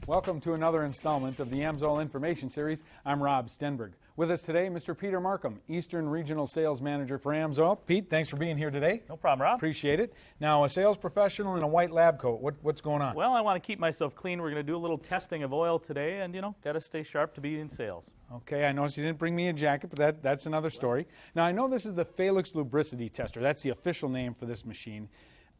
Welcome to another installment of the AMSOIL Information Series. I'm Rob Stenberg. With us today, Mr. Peter Markham, Eastern Regional Sales Manager for AMSOIL. Pete, thanks for being here today. No problem, Rob. Appreciate it. Now, a sales professional in a white lab coat. What's going on? Well, I want to keep myself clean. We're going to do a little testing of oil today, and, got to stay sharp to be in sales. Okay, I noticed you didn't bring me a jacket, but that's another story. Now, I know this is the Felix lubricity tester. That's the official name for this machine.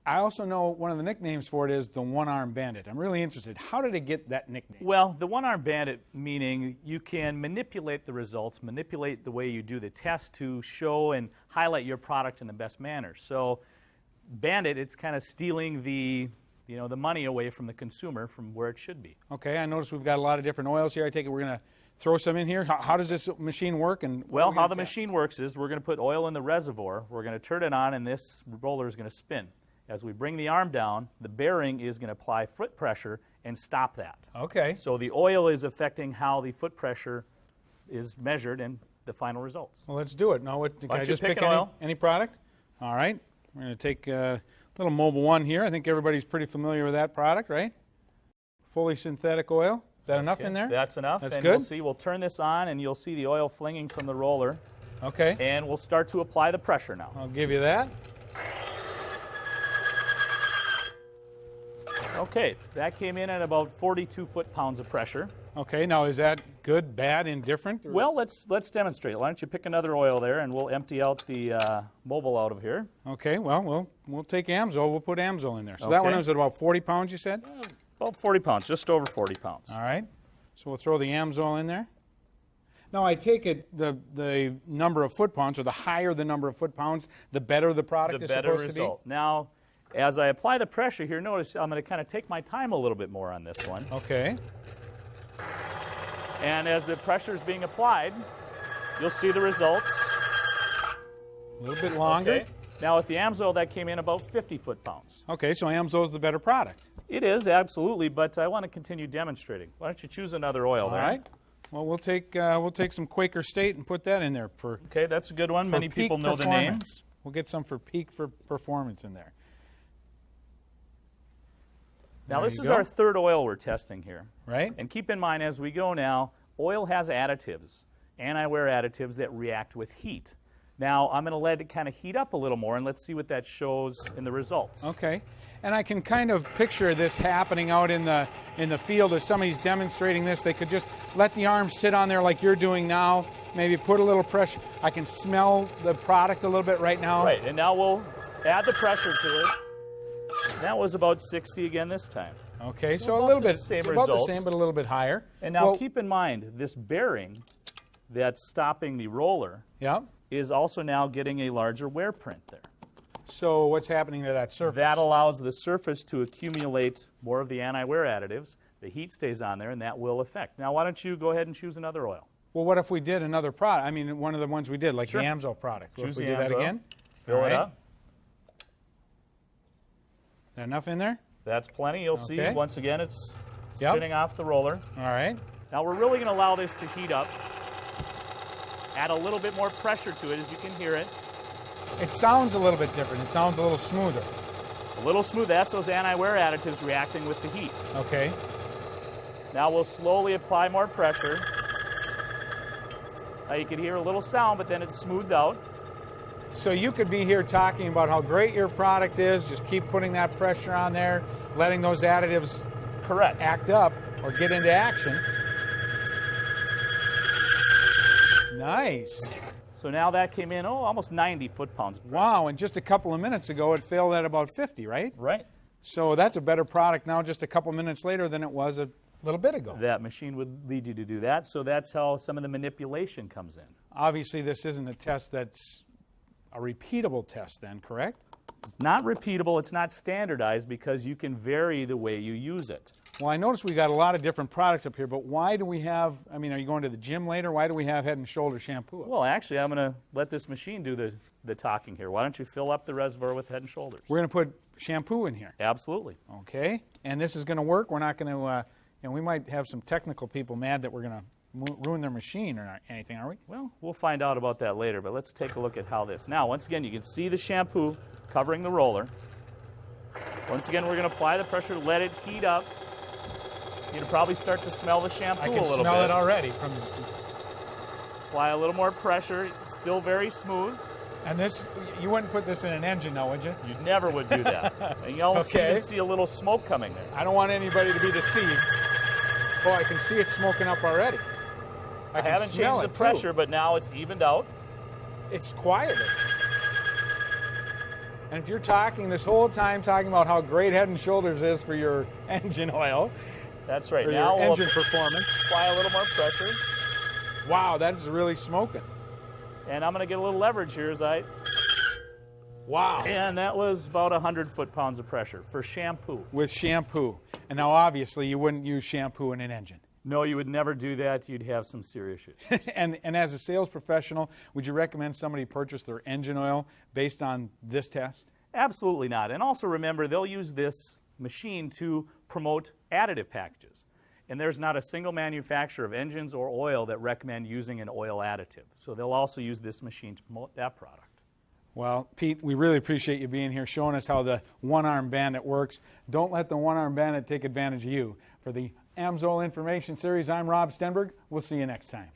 I also know one of the nicknames for it is the one-arm bandit. I'm really interested. How did it get that nickname? Well, the one-arm bandit, meaning you can manipulate the results, manipulate the way you do the test to show and highlight your product in the best manner. So, bandit, it's kind of stealing the money away from the consumer from where it should be. Okay, I noticed we've got a lot of different oils here. I take it we're going to throw some in here. How does this machine work? Well, how the machine works is we're going to put oil in the reservoir. We're going to turn it on, and this roller is going to spin. As we bring the arm down, the bearing is going to apply foot pressure and stop that. Okay. So the oil is affecting how the foot pressure is measured and the final results. Well, let's do it. Now, can I just pick oil? any product? All right. We're going to take a little Mobile One here. I think everybody's pretty familiar with that product, right? Fully synthetic oil. Is that enough in there? That's enough. That's and good. We'll turn this on, and you'll see the oil flinging from the roller. Okay. And we'll start to apply the pressure now. I'll give you that. Okay, that came in at about 42 foot-pounds of pressure. Okay, now is that good, bad, indifferent? Well, let's demonstrate. Why don't you pick another oil there, and we'll empty out the mobile out of here. Okay, well, we'll take AMSOIL. We'll put AMSOIL in there. So that one was at about 40 pounds, you said? About 40 pounds, just over 40 pounds. All right, so we'll throw the AMSOIL in there. Now, I take it the number of foot-pounds, or the higher the number of foot-pounds, the better the product is supposed to be? Result. Now, as I apply the pressure here, notice I'm going to kind of take my time a little bit more on this one. Okay. And as the pressure is being applied, you'll see the result. A little bit longer. Okay. Now with the AMSOIL, that came in about 50 foot-pounds. Okay, so AMSOIL is the better product. It is, absolutely, but I want to continue demonstrating. Why don't you choose another oil there? All right. Well, we'll take some Quaker State and put that in there for. Okay, that's a good one. Many people know the names. We'll get some for peak for performance in there. Now, this is our third oil we're testing here. Right. And keep in mind, as we go now, oil has additives, anti-wear additives that react with heat. Now, I'm going to let it kind of heat up a little more, and let's see what that shows in the results. Okay. And I can kind of picture this happening out in the field as somebody's demonstrating this. They could just let the arm sit on there like you're doing now, maybe put a little pressure. I can smell the product a little bit right now. Right, and now we'll add the pressure to it. That was about 60 again this time. Okay, so a little bit, about the same, but a little bit higher. And now keep in mind, this bearing that's stopping the roller is also now getting a larger wear print there. So what's happening to that surface? That allows the surface to accumulate more of the anti-wear additives. The heat stays on there, and that will affect. Now, why don't you go ahead and choose another oil? Well, what if we did another product? I mean, one of the ones we did, like the AMSOIL product. Choose if we the do that AMSOIL. again? Fill it up. Is that enough in there? That's plenty. You'll see, once again, it's spinning off the roller. All right. Now, we're really going to allow this to heat up. Add a little bit more pressure to it, as you can hear it. It sounds a little bit different. It sounds a little smoother. A little smooth. That's those anti-wear additives reacting with the heat. Okay. Now we'll slowly apply more pressure. Now you can hear a little sound, but then it's smoothed out. So you could be here talking about how great your product is, just keep putting that pressure on there, letting those additives act up or get into action. Nice. So now that came in, almost 90 foot-pounds. Wow, and just a couple of minutes ago it failed at about 50, right? Right. So that's a better product now just a couple minutes later than it was a little bit ago. That machine would lead you to do that, so that's how some of the manipulation comes in. Obviously this isn't a test that's a repeatable test then, correct? It's not repeatable, it's not standardized because you can vary the way you use it. Well, I noticed we got a lot of different products up here, but why do we have, I mean, are you going to the gym later? Why do we have Head & Shoulder shampoo? Well, actually, I'm going to let this machine do the talking here. Why don't you fill up the reservoir with Head & Shoulders? We're going to put shampoo in here. Absolutely. Okay. And this is going to work? We're not going to, and we might have some technical people mad that we're going to ruin their machine or anything, are we? Well, we'll find out about that later, but let's take a look at how this. Now, once again, you can see the shampoo covering the roller. Once again, we're going to apply the pressure, let it heat up. You'd probably start to smell the shampoo I a can little smell bit. it already from. Apply a little more pressure. Still very smooth. And this, you wouldn't put this in an engine, now, would you? You never would do that. And you almost Okay. even see a little smoke coming there. I don't want anybody to be deceived. Oh, I can see it smoking up already. I can haven't smell changed the it, pressure, too. but now it's evened out. It's quieter. And if you're talking this whole time talking about how great Head and Shoulders is for your engine oil, That's right. for Now your we'll engine performance, apply a little more pressure. wow, that is really smoking. And I'm going to get a little leverage here as I... Wow. And that was about 100 foot-pounds of pressure for shampoo. With shampoo. And now, obviously, you wouldn't use shampoo in an engine. No, you would never do that. You'd have some serious issues. and as a sales professional, would you recommend somebody purchase their engine oil based on this test? Absolutely not. And also remember, they'll use this machine to promote additive packages. And there's not a single manufacturer of engines or oil that recommend using an oil additive. So they'll also use this machine to promote that product. Well, Pete, we really appreciate you being here, showing us how the one-arm bandit works. Don't let the one-arm bandit take advantage of you. For the AMSOIL Information Series, I'm Rob Stenberg. We'll see you next time.